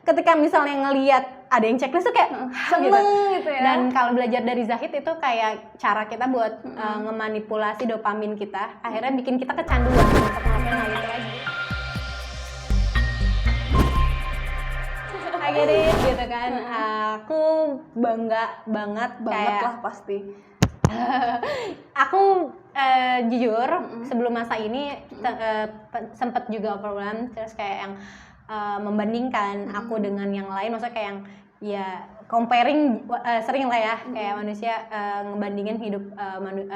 ketika misalnya ngelihat ada yang checklist tuh kayak seneng gitu ya. Dan kalau belajar dari Zahid itu kayak cara kita buat ngemanipulasi dopamin kita, akhirnya bikin kita kecanduan untuk ngelakuin hal itu lagi. I get it, gitu kan. Aku bangga banget kayak lah pasti. Aku jujur sebelum masa ini sempet juga overwhelmed, terus kayak yang membandingkan aku dengan yang lain, maksudnya kayak yang ya comparing sering lah ya, kayak manusia ngebandingin hidup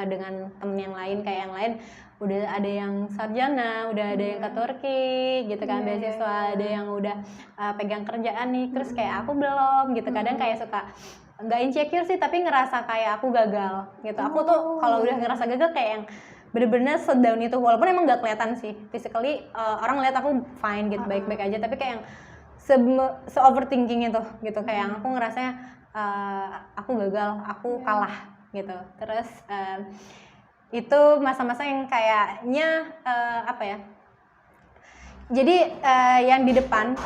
dengan temen yang lain, kayak yang lain udah ada yang sarjana, udah ada yang ke Turki gitu kan, beasiswa, ada yang udah pegang kerjaan nih, terus kayak aku belum gitu. Kadang kayak suka nggak insecure sih, tapi ngerasa kayak aku gagal gitu. Aku tuh kalau udah ngerasa gagal kayak yang bener-bener sedown itu, walaupun emang nggak kelihatan sih physically, orang ngeliat aku fine gitu, baik-baik aja, tapi kayak yang se-overthinking itu gitu, kayak yang aku ngerasanya aku gagal, aku kalah gitu. Terus itu masa-masa yang kayaknya apa ya, jadi yang di depan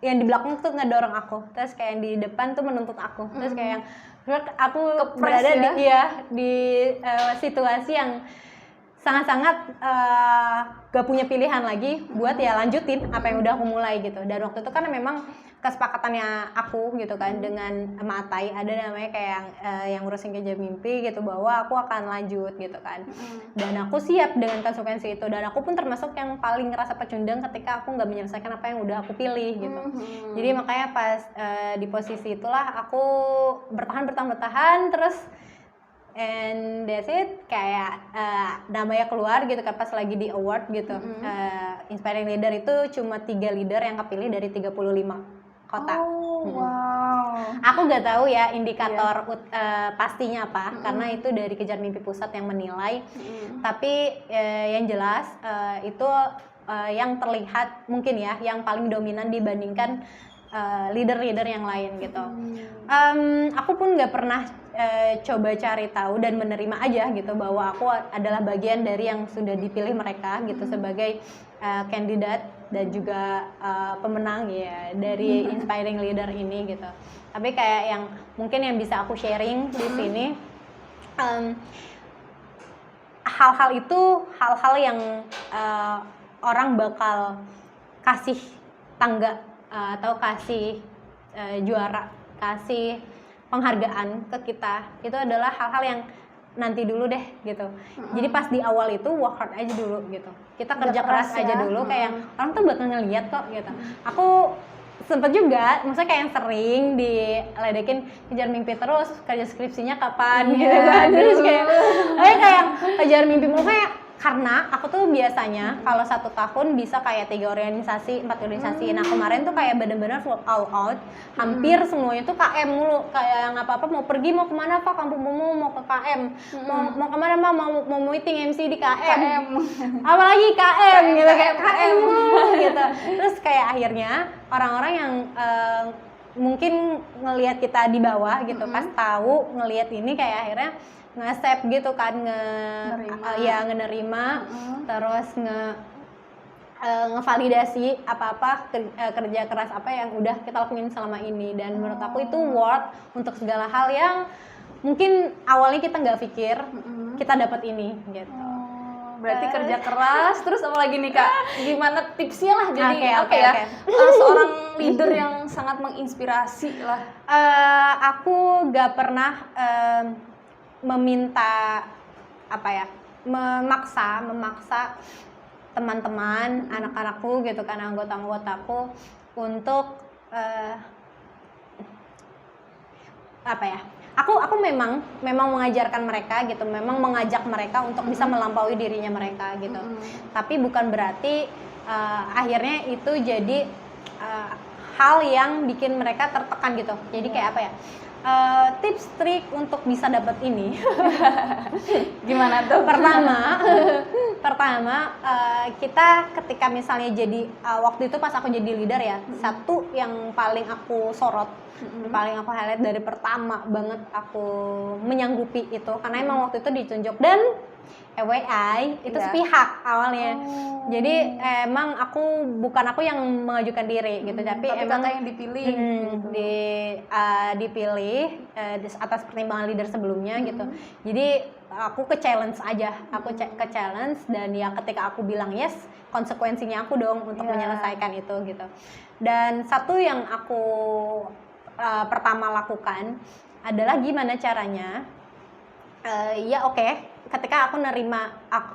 yang di belakang tuh ngedorong aku, terus kayak yang di depan tuh menuntut aku, terus kayak yang aku berada di situasi yang sangat-sangat gak punya pilihan lagi buat ya lanjutin apa yang udah aku mulai gitu. Dan waktu itu kan memang kesepakatannya aku gitu kan dengan Matai, ada namanya kayak yang ngurusin Kejar Mimpi gitu, bahwa aku akan lanjut gitu kan. Dan aku siap dengan konsekuensi itu, dan aku pun termasuk yang paling ngerasa pecundang ketika aku nggak menyelesaikan apa yang udah aku pilih gitu. Jadi makanya pas di posisi itulah aku bertahan terus, and that's it, kayak namanya keluar gitu kan pas lagi di award gitu. Inspiring Leader itu cuma 3 leader yang kepilih dari 35 kota. Wow. Aku nggak tahu ya indikator pastinya apa, karena itu dari Kejar Mimpi Pusat yang menilai. Tapi yang jelas itu yang terlihat mungkin ya yang paling dominan dibandingkan leader-leader yang lain gitu. Aku pun nggak pernah coba cari tahu dan menerima aja gitu bahwa aku adalah bagian dari yang sudah dipilih mereka gitu sebagai kandidat dan juga pemenang ya dari Inspiring Leader ini gitu. Tapi kayak yang mungkin yang bisa aku sharing di sini, hal-hal itu hal-hal yang orang bakal kasih tangga atau kasih juara, kasih penghargaan ke kita, itu adalah hal-hal yang nanti dulu deh gitu. Jadi pas di awal itu work hard aja dulu gitu, kita kerja keras aja dulu, kayak orang tuh bakal ngeliat kok gitu. Aku sempet juga, maksudnya kayak yang sering diledekin Kejar Mimpi terus, kerja skripsinya kapan gitu kan. Terus kayak kejar mimpi mulu, kayak karena aku tuh biasanya kalau 1 tahun bisa kayak 3 organisasi, 4 organisasi. Nah kemarin tuh kayak bener-bener full all out, hampir semuanya tuh KM mulu, kayak yang apa-apa mau pergi, mau kemana Pak, kampung mau ke KM, mau kemana Pak, mau meeting MC di KM. Apalagi KM gitu, kayak KM gitu. Terus kayak akhirnya orang-orang yang mungkin ngelihat kita di bawah gitu, pas tahu ngelihat ini kayak akhirnya nge-accept gitu kan, ngenerima, terus ngevalidasi apa-apa kerja keras apa yang udah kita lakuin selama ini. Dan menurut aku itu worth untuk segala hal yang mungkin awalnya kita nggak pikir kita dapat ini gitu. Berarti kerja keras, terus apa lagi nih Kak? Gimana tipsnya lah jadi seorang leader yang sangat menginspirasi lah. Aku nggak pernah meminta memaksa teman-teman, anak-anakku gitu kan, anggota-anggotaku untuk aku memang mengajarkan mereka gitu, memang mengajak mereka untuk bisa melampaui dirinya mereka gitu. Tapi bukan berarti akhirnya itu jadi hal yang bikin mereka tertekan gitu. Jadi kayak apa ya? Tips trik untuk bisa dapat ini gimana tuh? Pertama kita ketika misalnya jadi waktu itu pas aku jadi leader ya, satu yang paling aku sorot, paling aku highlight dari pertama banget aku menyanggupi itu, karena emang waktu itu ditunjuk dan FYI itu Iya. sepihak awalnya. Jadi emang bukan aku yang mengajukan diri gitu, tapi emang kakak yang dipilih gitu. dipilih atas pertimbangan leader sebelumnya gitu. Jadi aku ke challenge aja, ke challenge, dan ya ketika aku bilang yes, konsekuensinya aku dong untuk menyelesaikan itu gitu. Dan satu yang aku pertama lakukan adalah gimana caranya ketika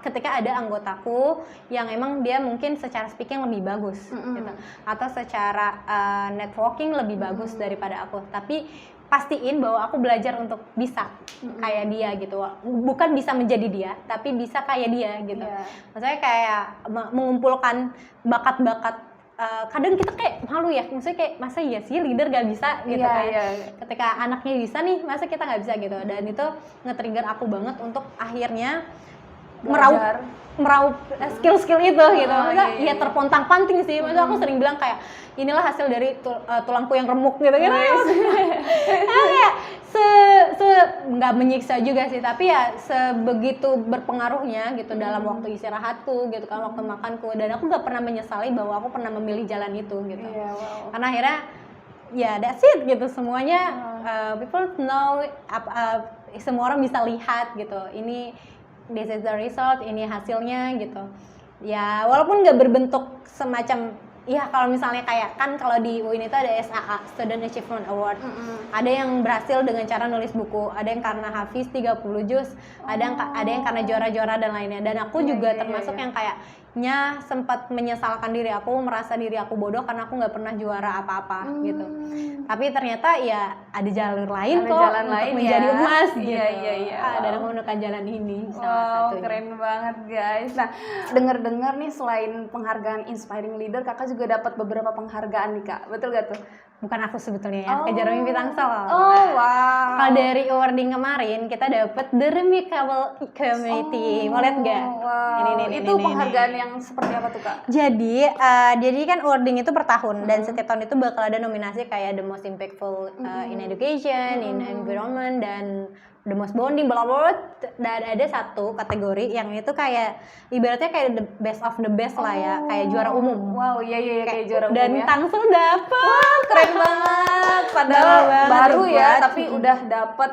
ketika ada anggotaku yang emang dia mungkin secara speaking lebih bagus gitu, atau secara networking lebih bagus daripada aku, tapi pastiin bahwa aku belajar untuk bisa kayak dia gitu, bukan bisa menjadi dia tapi bisa kayak dia gitu. Maksudnya kayak mengumpulkan bakat-bakat. Kadang kita kayak malu ya, maksudnya kayak masa iya sih leader gak bisa gitu kan. Ketika anaknya bisa nih, masa kita gak bisa gitu. Dan itu nge-trigger aku banget untuk akhirnya meraup skill-skill itu gitu. Maksudnya ya terpontang-panting sih. Maksudnya aku sering bilang kayak inilah hasil dari tulangku yang remuk gitu kan. Kayak nggak menyiksa juga sih, tapi ya sebegitu berpengaruhnya gitu dalam waktu istirahatku gitu kan, waktu makanku, dan aku nggak pernah menyesali bahwa aku pernah memilih jalan itu gitu. Karena akhirnya ya that's it gitu, semuanya people know, semua orang bisa lihat gitu, this is the result, ini hasilnya gitu. Ya walaupun nggak berbentuk semacam ya, kalau misalnya kayak kan kalau di UIN itu ada SAA, Student Achievement Award. Ada yang berhasil dengan cara nulis buku, ada yang karena hafiz 30 juz, ada yang karena juara-juara dan lainnya. Dan aku juga termasuk yang kayaknya sempat menyesalkan diri aku, merasa diri aku bodoh karena aku nggak pernah juara apa-apa gitu. Tapi ternyata ya ada jalur lain kok untuk menjadi emas gitu. Dan aku menemukan jalan ini salah satunya. Keren banget guys. Nah, dengar-dengar nih selain penghargaan Inspiring Leader, kakak juga dapat beberapa penghargaan nih kak, betul gak tuh? Bukan aku sebetulnya ya, Kejar Mimpi Tangsel. Wow. Kalau dari awarding kemarin kita dapat The Remarkable Community. Mau lihat nggak? Itu penghargaan yang seperti apa tuh kak? Jadi kan awarding itu per tahun, dan setiap tahun itu bakal ada nominasi kayak The Most Impactful in Education, in Environment, dan The Most Bonding, bla bla. Dan ada satu kategori yang itu kayak ibaratnya kayak the best of the best lah ya, kayak juara umum. Wow, iya kayak juara umum. Dan Tangsel dapet. Keren banget. Padahal baru ya, tapi udah dapet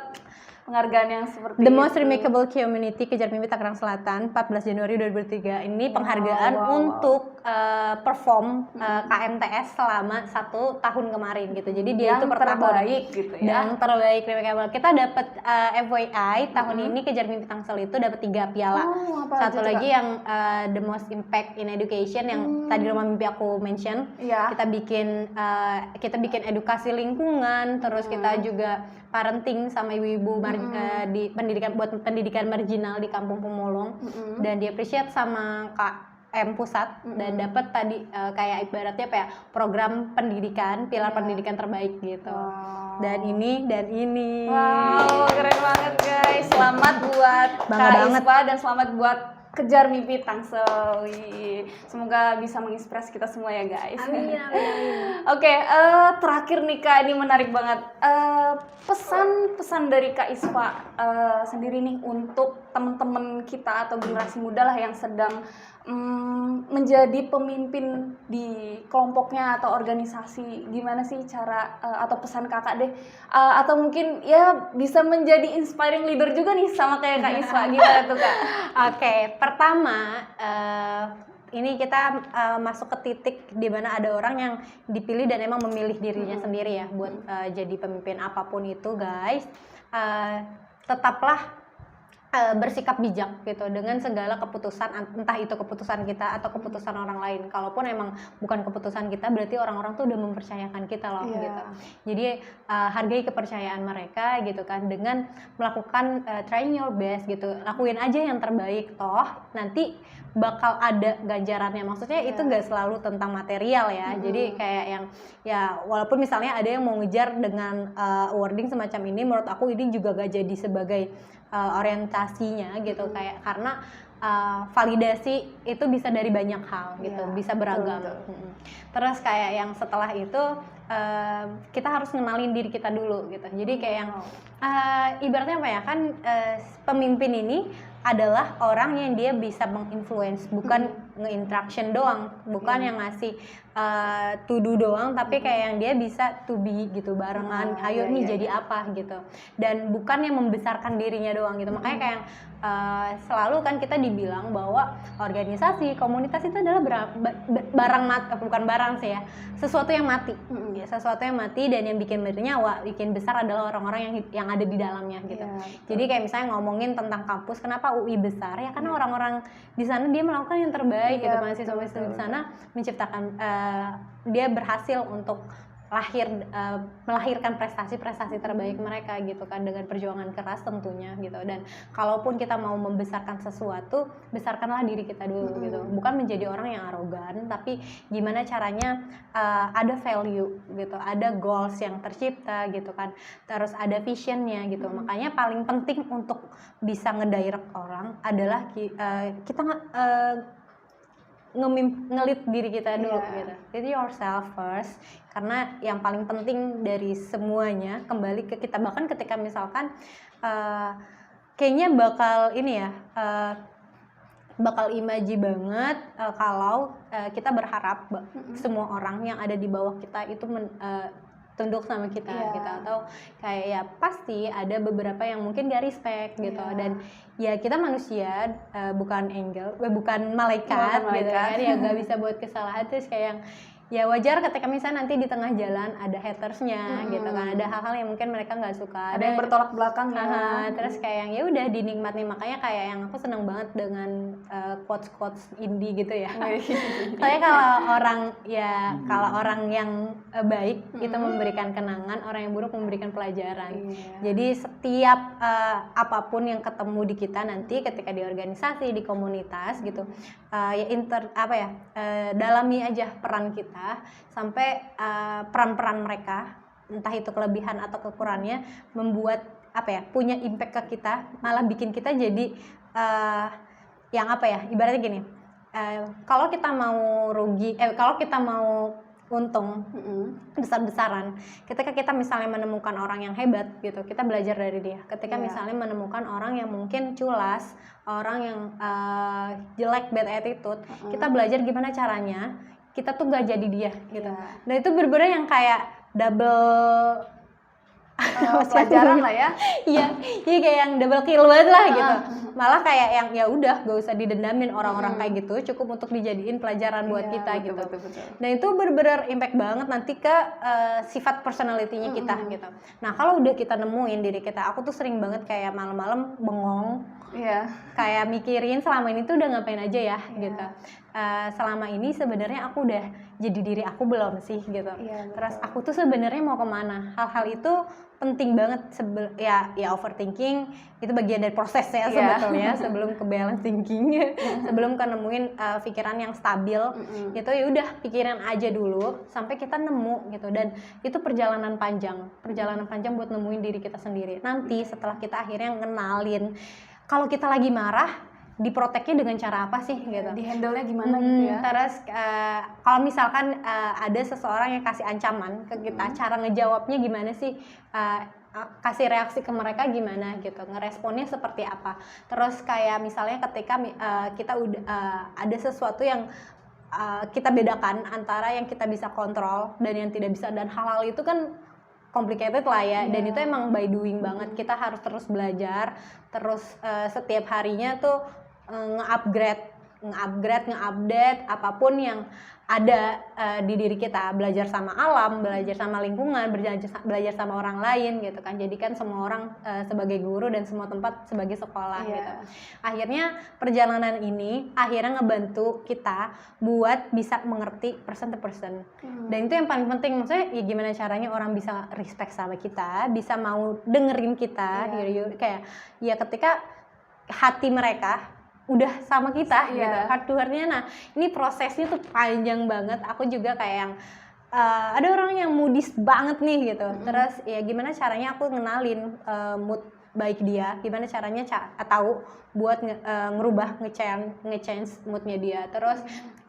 penghargaan yang seperti The Most Remarkable Community Kejar Mimpi Tangerang Selatan 14 Januari 2003. Ini penghargaan untuk perform KMTS selama 1 tahun kemarin gitu. Jadi dia yang itu terbaik gitu ya. Yang terbaik Remarkable. Kita dapat FYI tahun ini Kejar Mimpi Tangsel itu dapat 3 piala. Satu lagi yang The Most Impact in Education yang tadi Rumah Mimpi aku mention. Kita bikin edukasi lingkungan, terus kita juga parenting sama ibu-ibu di pendidikan marginal di Kampung Pemulung, dan dia appreciate sama KM Pusat, dan dapat tadi kayak ibaratnya kayak program pendidikan, pilar pendidikan terbaik gitu. Dan ini wow, keren banget guys. Selamat buat Kak Ispa dan selamat buat Kejar Mimpi Tangsel. Semoga bisa menginspirasi kita semua ya guys. Amin. Oke, terakhir nih Kak, ini menarik banget. Pesan-pesan dari Kak Ispa sendiri nih untuk teman-teman kita atau generasi muda lah yang sedang menjadi pemimpin di kelompoknya atau organisasi. Gimana sih cara atau pesan kakak deh, atau mungkin ya bisa menjadi inspiring leader juga nih sama kayak Kak Ispa. Gimana tuh Kak? Oke, pertama ini kita masuk ke titik di mana ada orang yang dipilih dan emang memilih dirinya sendiri ya buat jadi pemimpin apapun itu guys. Tetaplah bersikap bijak gitu dengan segala keputusan, entah itu keputusan kita atau keputusan orang lain. Kalaupun emang bukan keputusan kita, berarti orang-orang tuh udah mempercayakan kita loh gitu. Jadi hargai kepercayaan mereka gitu kan, dengan melakukan trying your best gitu. Lakuin aja yang terbaik, toh nanti bakal ada ganjarannya. Maksudnya itu gak selalu tentang material ya. Jadi kayak yang ya walaupun misalnya ada yang mau ngejar dengan awarding semacam ini, menurut aku ini juga gak jadi sebagai orientasinya gitu, kayak karena validasi itu bisa dari banyak hal gitu, bisa beragam. Terus kayak yang setelah itu kita harus ngenalin diri kita dulu gitu. Jadi kayak yang ibaratnya apa ya kan, pemimpin ini adalah orang yang dia bisa menginfluence, bukan nge-interaction doang, bukan yang ngasih to do doang, tapi kayak yang dia bisa to be gitu barengan, ayo nih jadi apa gitu, dan bukan yang membesarkan dirinya doang gitu. Makanya kayak selalu kan kita dibilang bahwa organisasi, komunitas itu adalah barang mati, bukan barang sih ya, sesuatu yang mati, ya, sesuatu yang mati, dan yang bikin bernyawa, bikin besar adalah orang-orang yang ada di dalamnya gitu. Jadi kayak misalnya ngomongin tentang kampus, kenapa UI besar ya, karena orang-orang di sana dia melakukan yang terbaik gitu, mahasiswa-mahasiswa di sana menciptakan, dia berhasil untuk melahirkan prestasi-prestasi terbaik mereka gitu kan, dengan perjuangan keras tentunya gitu. Dan kalaupun kita mau membesarkan sesuatu, besarkanlah diri kita dulu gitu, bukan menjadi orang yang arogan, tapi gimana caranya ada value gitu, ada goals yang tercipta gitu kan, terus ada visionnya gitu. Makanya paling penting untuk bisa ngedirect orang adalah kita ngelit diri kita dulu gitu. Jadi yourself first, karena yang paling penting dari semuanya kembali ke kita. Bahkan ketika misalkan kayaknya bakal ini ya, bakal imaji banget kalau kita berharap semua orang yang ada di bawah kita itu tunduk sama kita gitu, atau kayak ya pasti ada beberapa yang mungkin gak respect gitu, dan ya kita manusia, bukan angel, bukan malaikat gitu kan, ya gak bisa buat kesalahan. Terus kayak yang ya wajar ketika misalnya nanti di tengah jalan ada hatersnya gitu kan, ada hal-hal yang mungkin mereka nggak suka, ada yang bertolak belakang terus kayak yang ya udah dinikmati. Makanya kayak yang aku seneng banget dengan quotes indie gitu ya. Soalnya kalau orang yang baik itu memberikan kenangan, orang yang buruk memberikan pelajaran. Jadi setiap apapun yang ketemu di kita nanti ketika di organisasi, di komunitas gitu, dalami aja peran kita sampai peran-peran mereka, entah itu kelebihan atau kekurangannya, membuat punya impact ke kita, malah bikin kita jadi ibaratnya gini, kalau kita mau kalau kita mau untung besar-besaran, ketika kita misalnya menemukan orang yang hebat gitu, kita belajar dari dia. Ketika misalnya menemukan orang yang mungkin culas, orang yang jelek, bad attitude, kita belajar gimana caranya kita tuh gak jadi dia gitu. Nah itu bener-bener yang kayak double pelajaran lah ya. Iya kayak yang double kill banget lah gitu. Malah kayak yang ya udah gak usah didendamin orang-orang kayak gitu, cukup untuk dijadiin pelajaran buat kita gitu. Betul. Nah itu bener-bener impact banget nanti ke sifat personality-nya kita gitu. Nah kalau udah kita nemuin diri kita, aku tuh sering banget kayak malam-malam bengong, kayak mikirin selama ini tuh udah ngapain aja ya gitu. Selama ini sebenarnya aku udah jadi diri aku belum sih gitu. Terus aku tuh sebenarnya mau kemana? Hal-hal itu penting banget. Ya overthinking itu bagian dari prosesnya sebetulnya. Sebelum ke balance thinking, sebelum ke nemuin pikiran yang stabil, itu ya udah pikiran aja dulu sampai kita nemu gitu. Dan itu perjalanan panjang buat nemuin diri kita sendiri. Nanti setelah kita akhirnya ngenalin kalau kita lagi marah, diproteknya dengan cara apa sih gitu, di handle-nya gimana gitu ya. Terus kalau misalkan ada seseorang yang kasih ancaman ke kita, cara ngejawabnya gimana sih, kasih reaksi ke mereka gimana gitu, ngeresponnya seperti apa. Terus kayak misalnya ketika kita udah ada sesuatu yang kita bedakan antara yang kita bisa kontrol dan yang tidak bisa, dan hal-hal itu kan complicated lah ya, dan itu emang by doing banget. Kita harus terus belajar, terus setiap harinya tuh nge-upgrade, nge-update apapun yang ada di diri kita, belajar sama alam, belajar sama lingkungan, belajar sama orang lain gitu kan. Jadikan semua orang sebagai guru dan semua tempat sebagai sekolah gitu. Akhirnya perjalanan ini akhirnya ngebantu kita buat bisa mengerti person to person. Dan itu yang paling penting, maksudnya ya gimana caranya orang bisa respect sama kita, bisa mau dengerin kita, kayak ya ketika hati mereka udah sama kita gitu, heart to heart-nya. Nah ini prosesnya tuh panjang banget. Aku juga kayak yang ada orang yang moodies banget nih gitu, terus ya gimana caranya aku ngenalin mood baik dia, gimana caranya tahu buat ngerubah, nge-change moodnya dia. Terus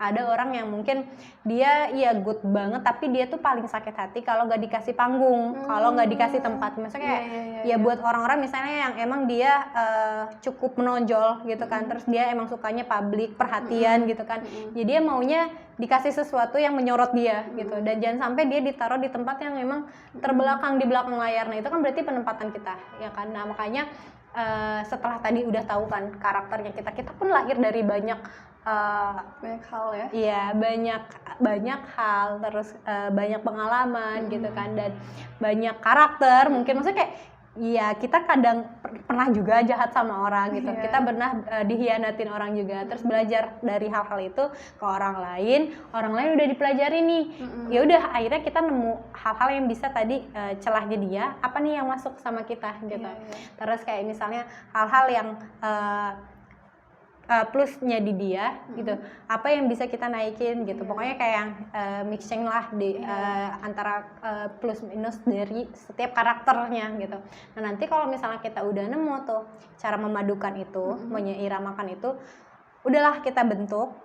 Ada orang yang mungkin dia ya good banget tapi dia tuh paling sakit hati kalau nggak dikasih panggung, kalau nggak dikasih tempat. Maksudnya kayak ya buat orang-orang misalnya yang emang dia cukup menonjol gitu kan, terus dia emang sukanya publik, perhatian gitu kan. Jadi dia maunya dikasih sesuatu yang menyorot dia gitu, dan jangan sampai dia ditaruh di tempat yang memang terbelakang, di belakang layar. Nah itu kan berarti penempatan kita ya kan. Nah makanya setelah tadi udah tahu kan karakternya kita pun lahir dari banyak hal ya. Iya, banyak hal, terus banyak pengalaman gitu kan, dan banyak karakter. Mungkin maksudnya kayak iya, kita kadang pernah juga jahat sama orang gitu. Kita pernah dihianatin orang juga. Terus belajar dari hal-hal itu ke orang lain udah dipelajari nih. Ya udah, akhirnya kita nemu hal-hal yang bisa tadi celahnya dia, apa nih yang masuk sama kita gitu. Terus kayak misalnya hal-hal yang plusnya di dia gitu, apa yang bisa kita naikin gitu. Pokoknya kayak yang mixing lah di antara plus minus dari setiap karakternya gitu. Nah nanti kalau misalnya kita udah nemu tuh cara memadukan itu, menyeiramakan itu, udahlah kita bentuk,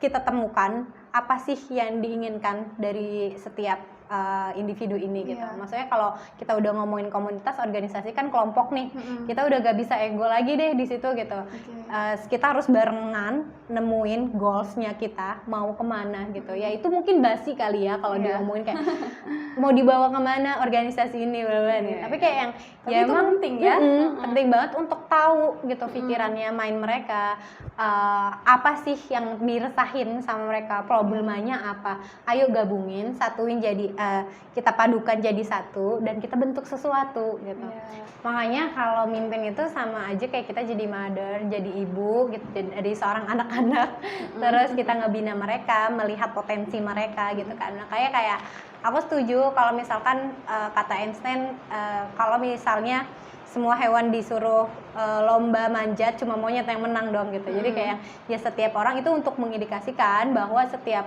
kita temukan apa sih yang diinginkan dari setiap individu ini gitu. Maksudnya kalau kita udah ngomongin komunitas, organisasi kan kelompok nih, kita udah gak bisa ego lagi deh di situ gitu. Kita harus barengan nemuin goalsnya kita mau kemana gitu. Ya itu mungkin basi kali ya kalau diomongin kayak mau dibawa kemana organisasi ini, tapi kayak yang tapi ya itu emang penting ya, penting banget untuk tahu gitu pikirannya main mereka, apa sih yang diresahin sama mereka, problemanya apa. Ayo gabungin, satuin jadi kita padukan jadi satu dan kita bentuk sesuatu gitu. Makanya kalau mimpin itu sama aja kayak kita jadi mother, jadi ibu gitu, jadi seorang anak-anak. Terus kita ngebina mereka, melihat potensi mereka gitu kan. Nah, kayak aku setuju kalau misalkan kata Einstein, kalau misalnya semua hewan disuruh lomba manjat, cuma monyet yang menang dong gitu. Jadi kayak ya setiap orang itu untuk mengindikasikan bahwa setiap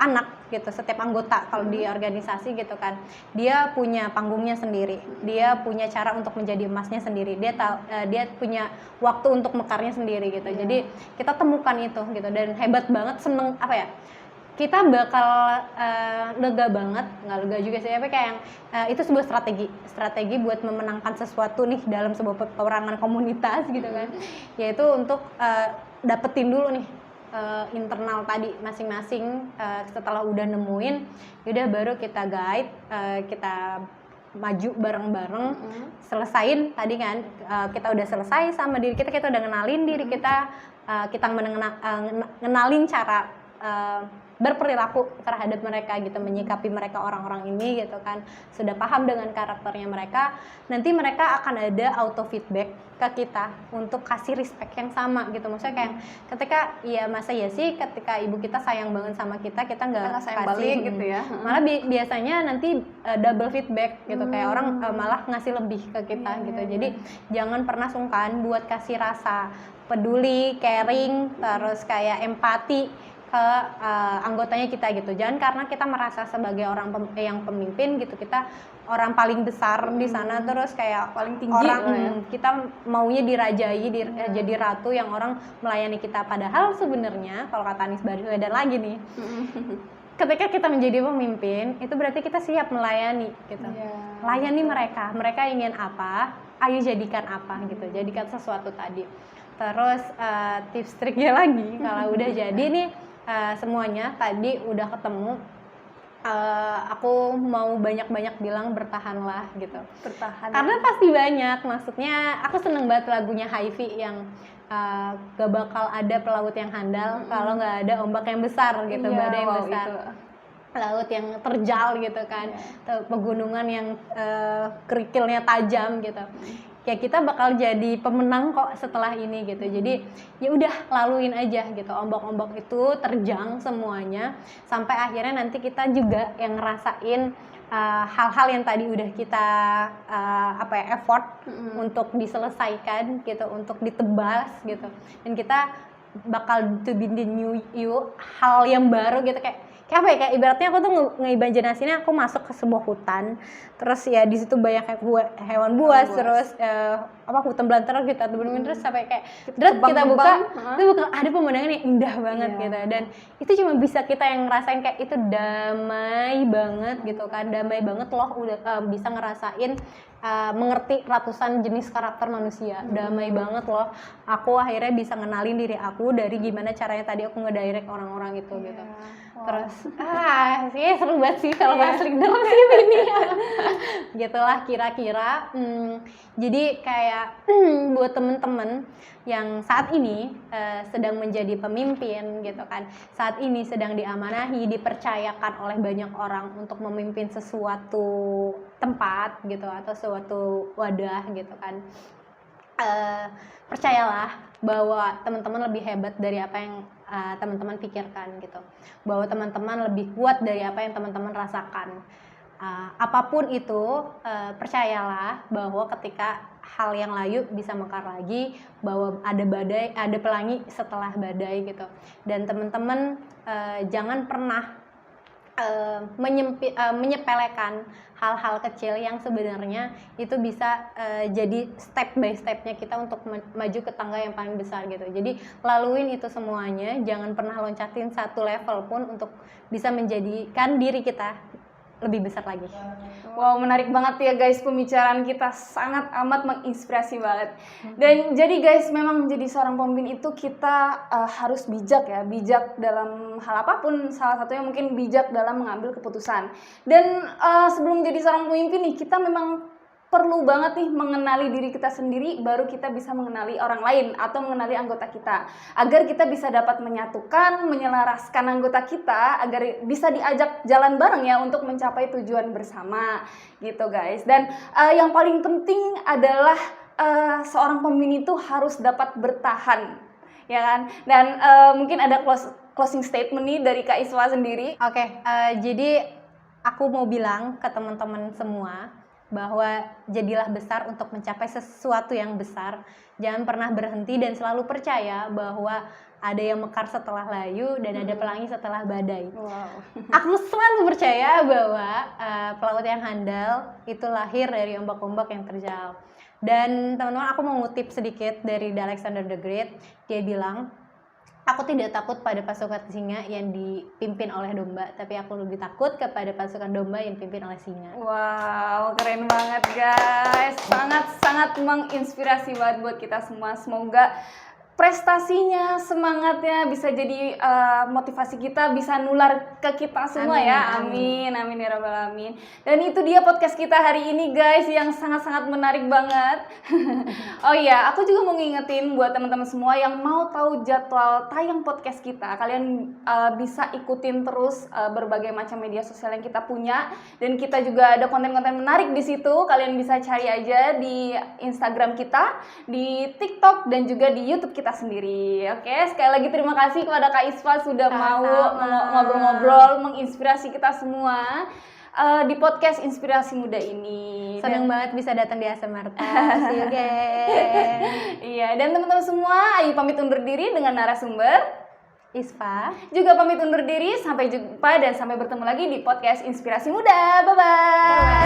anak gitu, setiap anggota kalau di organisasi gitu kan, dia punya panggungnya sendiri, dia punya cara untuk menjadi emasnya sendiri, dia punya waktu untuk mekarnya sendiri gitu. Jadi kita temukan itu gitu, dan hebat banget, seneng apa ya, kita bakal lega banget, nggak lega juga sih, tapi kayak yang itu sebuah strategi buat memenangkan sesuatu nih dalam sebuah peperangan komunitas gitu kan, yaitu untuk dapetin dulu nih internal tadi masing-masing. Setelah udah nemuin, yaudah baru kita guide, kita maju bareng-bareng, selesain tadi kan, kita udah selesai sama diri kita udah ngenalin diri kita, kita ngenalin cara berperilaku terhadap mereka gitu, menyikapi mereka orang-orang ini gitu kan, sudah paham dengan karakternya mereka, nanti mereka akan ada auto feedback ke kita untuk kasih respect yang sama gitu. Maksudnya kayak ketika ya masa ya sih ketika ibu kita sayang banget sama kita nggak kasih balik gitu ya, malah biasanya nanti double feedback gitu, kayak orang malah ngasih lebih ke kita gitu. Jadi jangan pernah sungkan buat kasih rasa peduli, caring, terus kayak empati ke anggotanya kita gitu. Jangan karena kita merasa sebagai orang yang pemimpin gitu, kita orang paling besar di sana, terus kayak paling tinggi orang kita maunya dirajai, jadi ratu yang orang melayani kita. Padahal sebenarnya kalau kata Anies Baswedan lagi nih, ketika kita menjadi pemimpin itu berarti kita siap melayani gitu. Layani mereka ingin apa, ayo jadikan apa gitu, jadikan sesuatu tadi. Terus tips triknya lagi kalau udah jadi nih semuanya tadi udah ketemu, aku mau banyak-banyak bilang bertahanlah gitu. Karena pasti banyak, maksudnya aku seneng banget lagunya Hy-Vee yang gak bakal ada pelaut yang handal kalau nggak ada ombak yang besar gitu, badai yang besar, laut yang terjal gitu kan, pegunungan yang kerikilnya tajam gitu. Ya kita bakal jadi pemenang kok setelah ini gitu. Jadi ya udah laluin aja gitu, ombak-ombak itu terjang semuanya sampai akhirnya nanti kita juga yang ngerasain hal-hal yang tadi udah kita effort untuk diselesaikan gitu, untuk ditebas gitu, dan kita bakal to be the new you, hal yang baru gitu. Kayak apa ya, kayak ibaratnya aku tuh ngeimajinasinya aku masuk ke sebuah hutan, terus ya di situ banyak hewan buas, terus hutan belantara gitu atau bener terus sampai kayak Kebang-kebang, kita buka heeh. itu bakal ada pemandangan yang indah banget Iya. gitu, dan itu cuma bisa kita yang ngerasain kayak itu damai banget gitu kan, damai banget loh udah bisa ngerasain mengerti ratusan jenis karakter manusia, damai banget loh. Aku akhirnya bisa ngenalin diri aku dari gimana caranya tadi aku ngedirect orang-orang itu gitu. Wow. Terus sih seru banget sih kalau Iya. pas leader sih ini gitulah kira-kira. Jadi kayak buat temen-temen yang saat ini sedang menjadi pemimpin gitu kan, saat ini sedang diamanahi, dipercayakan oleh banyak orang untuk memimpin sesuatu tempat gitu atau suatu wadah gitu kan, percayalah bahwa teman-teman lebih hebat dari apa yang teman-teman pikirkan gitu, bahwa teman-teman lebih kuat dari apa yang teman-teman rasakan. Apapun itu, percayalah bahwa ketika hal yang layu bisa mekar lagi, bahwa ada badai, ada pelangi setelah badai gitu. Dan teman-teman jangan pernah menyepelekan hal-hal kecil yang sebenarnya itu bisa jadi step by stepnya kita untuk maju ke tangga yang paling besar gitu. Jadi laluin itu semuanya, jangan pernah loncatin satu level pun untuk bisa menjadikan diri kita lebih besar lagi. Wow, menarik banget ya guys, pembicaraan kita sangat amat menginspirasi banget. Dan jadi guys, memang menjadi seorang pemimpin itu kita harus bijak ya, bijak dalam hal apapun, salah satunya mungkin bijak dalam mengambil keputusan. Dan sebelum jadi seorang pemimpin nih, kita memang perlu banget nih mengenali diri kita sendiri, baru kita bisa mengenali orang lain atau mengenali anggota kita, agar kita bisa dapat menyatukan, menyelaraskan anggota kita agar bisa diajak jalan bareng ya untuk mencapai tujuan bersama gitu guys. Dan yang paling penting adalah seorang pemimpin itu harus dapat bertahan ya kan. Dan mungkin ada closing statement nih dari Kak Iswa sendiri. Oke, jadi aku mau bilang ke teman-teman semua bahwa jadilah besar untuk mencapai sesuatu yang besar. Jangan pernah berhenti dan selalu percaya bahwa ada yang mekar setelah layu dan ada pelangi setelah badai. Wow. Aku selalu percaya bahwa pelaut yang handal itu lahir dari ombak-ombak yang terjal. Dan teman-teman, aku mau ngutip sedikit dari Alexander the Great. Dia bilang, aku tidak takut pada pasukan singa yang dipimpin oleh domba, tapi aku lebih takut kepada pasukan domba yang dipimpin oleh singa. Wow, keren banget guys. Sangat-sangat menginspirasi banget buat kita semua. Semoga prestasinya, semangatnya bisa jadi motivasi kita, bisa nular ke kita semua. Amin, ya. amin. Amin ya rabbal alamin. Dan itu dia podcast kita hari ini guys, yang sangat-sangat menarik banget. Oh iya, aku juga mau ngingetin buat teman-teman semua yang mau tahu jadwal tayang podcast kita, kalian bisa ikutin terus berbagai macam media sosial yang kita punya, dan kita juga ada konten-konten menarik di situ. Kalian bisa cari aja di Instagram kita, di TikTok, dan juga di YouTube kita sendiri. Oke, sekali lagi terima kasih kepada Kak Iswa sudah mau ngobrol-ngobrol, menginspirasi kita semua di podcast Inspirasi Muda ini. Seneng banget bisa datang di Asa Marta. See you again. Iya, dan teman-teman semua, Ayu pamit undur diri dengan narasumber Isfa juga pamit undur diri. Sampai jumpa dan sampai bertemu lagi di podcast Inspirasi Muda. Bye-bye.